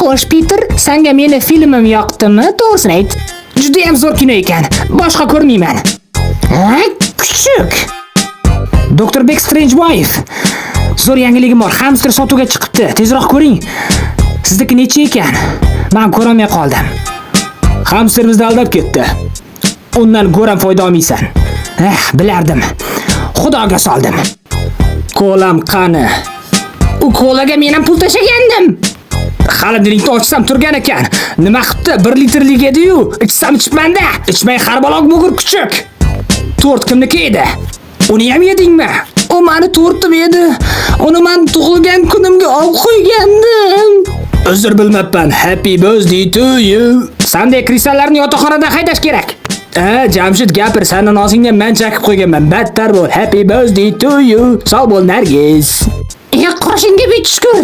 Xo'sh, Peter, senga meni filmim yoqdimi? To'g'risini ayt. Juda ham zo'r kino ekan. Boshqa ko'rmayman. Kuchuk. Dr. Beck Strange Wife. Zo'r yangiligim bor. Hamster sotuvga chiqibdi. Tezroq ko'ring. Sizniki necha ekan? Men ko'rolmay qoldim. Hamster bizni aldab ketdi. Undan ko'ram foyda olmaysan. Bilardim. Xudoga soldim. Qo'lam qani? U kolaga men ham pul tashagandim. Hali dilingni ochsam turgan ekan. Nima qilibdi? 1 litrlik edi-yu. Ichsam ichmanda. Ichmay xarbalog bo'g'ir kuchuk. Tort kimniki edi? Uni ham yedingmi? O meni tortim edi. Uni men tug'ilgan kunimga olib qo'ygandim. Uzr bilmabman. Happy birthday to you. Sanday kristallarni yotoqxonadan haydash kerak. Jamshid gapir, seni nozingdan men chaqib qo'yganman. Battar bo'l. Happy birthday to you. Sog' bo'l Nargiz. Qoshingga bit shukr.